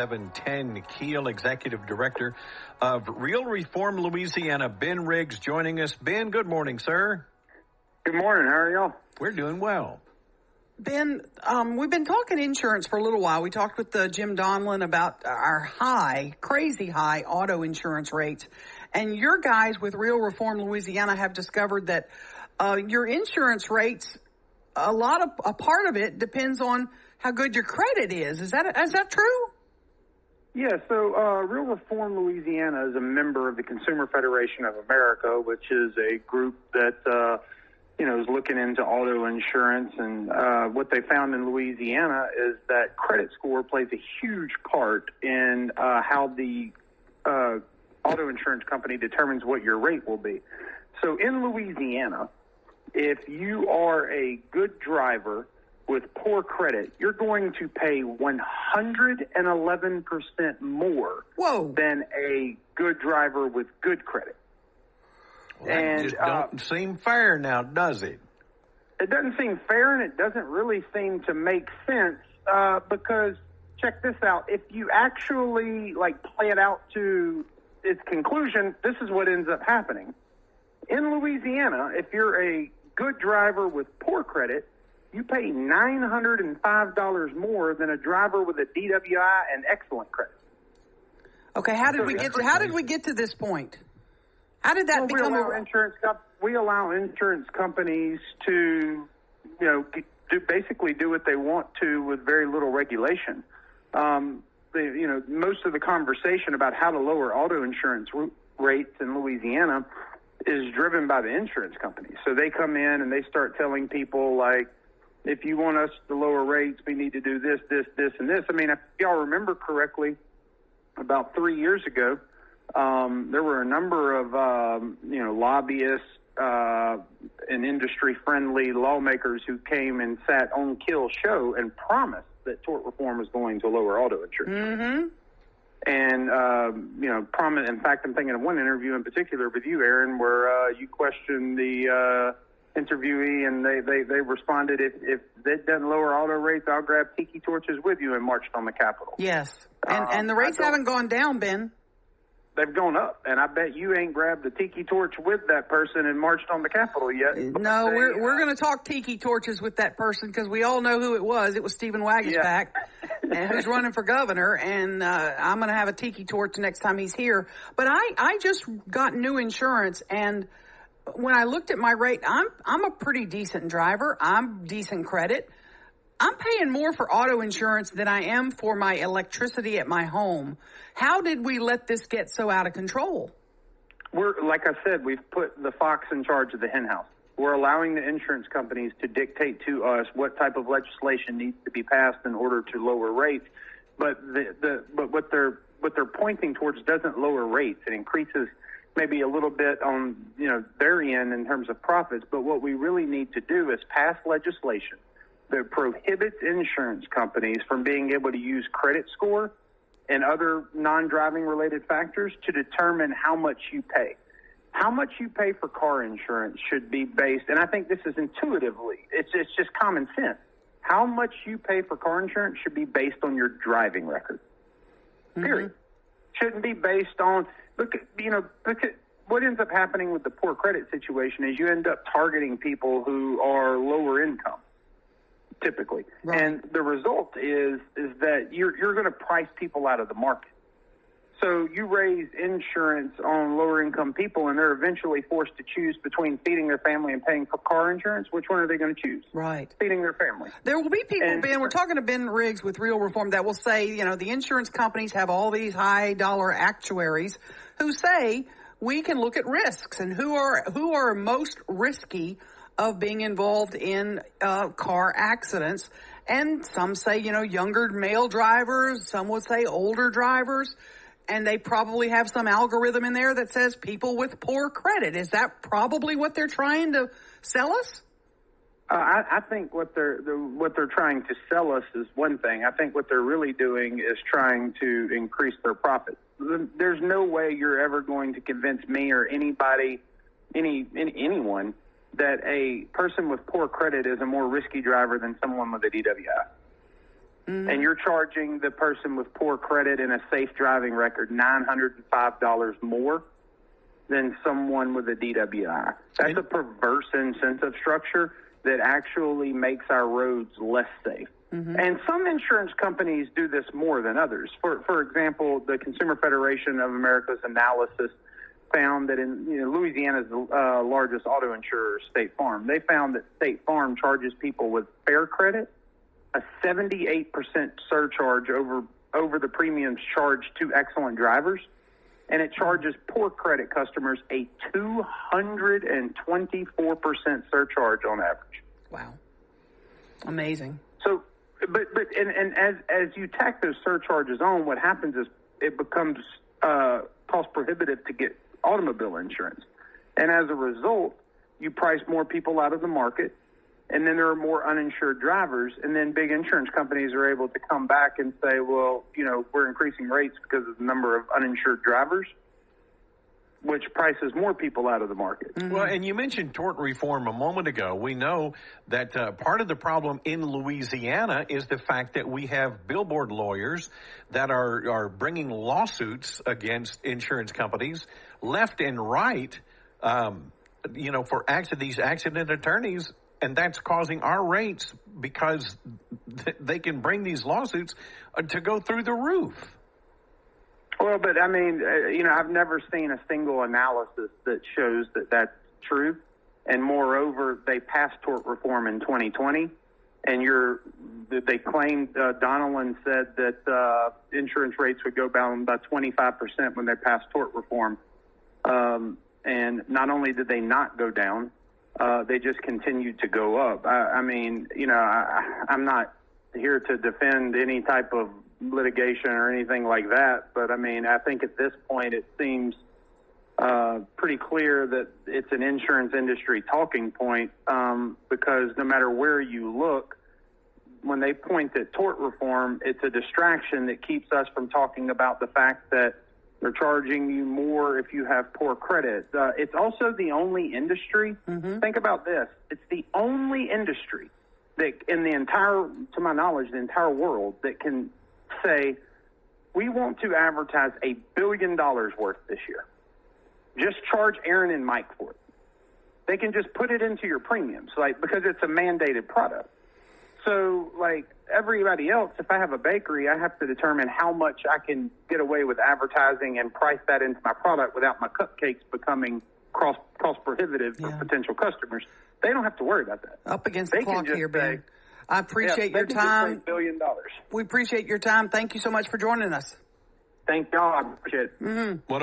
710 Keel, Executive Director of Real Reform Louisiana, Ben Riggs, joining us. Ben, good morning, sir. Good morning. How are y'all? We're doing well. Ben, we've been talking insurance for a little while. We talked with Jim Donlin about our crazy high auto insurance rates. And your guys with Real Reform Louisiana have discovered that your insurance rates, a part of it depends on how good your credit is. Is that true? Yeah, so Real Reform Louisiana is a member of the Consumer Federation of America, which is a group that is looking into auto insurance. And what they found in Louisiana is that credit score plays a huge part in how the auto insurance company determines what your rate will be. So in Louisiana, if you are a good driver with poor credit, you're going to pay 111% more than a good driver with good credit. Well, that just don't seem fair now, does it? It doesn't seem fair, and it doesn't really seem to make sense because, check this out, if you actually play it out to its conclusion, this is what ends up happening. In Louisiana, if you're a good driver with poor credit, you pay $905 more than a driver with a DWI and excellent credit. Okay, how did we get to this point? How did that become we allow insurance companies to, basically do what they want to with very little regulation. Most of the conversation about how to lower auto insurance rates in Louisiana is driven by the insurance companies. So they come in and they start telling people if you want us to lower rates, we need to do this, this, this, and this. I mean, if y'all remember correctly, about 3 years ago, there were a number of, lobbyists and industry-friendly lawmakers who came and sat on Kill's show and promised that tort reform was going to lower auto insurance. Mm-hmm. And, in fact, I'm thinking of one interview in particular with you, Aaron, where you questioned the interviewee, and they responded, if that doesn't lower auto rates, I'll grab tiki torches with you, and marched on the Capitol. Yes, and the rates haven't gone down, Ben. They've gone up, and I bet you ain't grabbed the tiki torch with that person and marched on the Capitol yet. No, we're going to talk tiki torches with that person because we all know who it was. It was Stephen Wagisback, who's running for governor, and I'm going to have a tiki torch next time he's here. But I just got new insurance, and when I looked at my rate, I'm a pretty decent driver. I'm decent credit. I'm paying more for auto insurance than I am for my electricity at my home. How did we let this get so out of control? Like I said, we've put the fox in charge of the henhouse. We're allowing the insurance companies to dictate to us what type of legislation needs to be passed in order to lower rates. But what they're pointing towards doesn't lower rates. It increases maybe a little bit on their end in terms of profits. But what we really need to do is pass legislation that prohibits insurance companies from being able to use credit score and other non-driving related factors to determine how much you pay. How much you pay for car insurance should be based, and I think this is intuitively, it's just common sense. How much you pay for car insurance should be based on your driving record. Period. Shouldn't be based on, look at what ends up happening with the poor credit situation is you end up targeting people who are lower income, typically. Right. And the result is that you're going to price people out of the market. So you raise insurance on lower income people, and they're eventually forced to choose between feeding their family and paying for car insurance. Which one are they going to choose? Right. Feeding their family. There will be people, Ben, we're talking to Ben Riggs with Real Reform, that will say, the insurance companies have all these high dollar actuaries who say we can look at risks and who are most risky of being involved in car accidents. And some say, younger male drivers, some would say older drivers. And they probably have some algorithm in there that says people with poor credit. Is that probably what they're trying to sell us? I think what they're trying to sell us is one thing. I think what they're really doing is trying to increase their profit. There's no way you're ever going to convince me or anybody, anyone, that a person with poor credit is a more risky driver than someone with a DWI. and you're charging the person with poor credit and a safe driving record $905 more than someone with a DWI. That's a perverse incentive structure that actually makes our roads less safe. And some insurance companies do this more than others. For example, the Consumer Federation of America's analysis found that in Louisiana's largest auto insurer, State Farm, they found that State Farm charges people with fair credit a 78% surcharge over the premiums charged to excellent drivers, and it charges poor credit customers a 224% surcharge on average. Wow, amazing. So, but as you tack those surcharges on, what happens is it becomes cost prohibitive to get automobile insurance, and as a result, you price more people out of the market, and then there are more uninsured drivers, and then big insurance companies are able to come back and say, well, we're increasing rates because of the number of uninsured drivers, which prices more people out of the market. Well, and you mentioned tort reform a moment ago. We know that part of the problem in Louisiana is the fact that we have billboard lawyers that are bringing lawsuits against insurance companies left and right, for these accident attorneys. And that's causing our rates, because they can bring these lawsuits to go through the roof. Well, but I mean, I've never seen a single analysis that shows that that's true. And moreover, they passed tort reform in 2020, and they claimed, Donilon said that insurance rates would go down by 25% when they passed tort reform. And not only did they not go down, they just continued to go up. I'm not here to defend any type of litigation or anything like that, but I mean, I think at this point it seems pretty clear that it's an insurance industry talking point, because no matter where you look, when they point at tort reform, it's a distraction that keeps us from talking about the fact that they're charging you more if you have poor credit. It's also the only industry. Think about this. It's the only industry that in the entire, to my knowledge, the entire world that can say, we want to advertise $1 billion worth this year. Just charge Aaron and Mike for it. They can just put it into your premiums, because it's a mandated product. So, everybody else, if I have a bakery, I have to determine how much I can get away with advertising and price that into my product without my cupcakes becoming cost prohibitive for potential customers. They don't have to worry about that. Up against the clock here, Ben. I appreciate your time. $1 billion. We appreciate your time. Thank you so much for joining us. Thank y'all. I appreciate it. What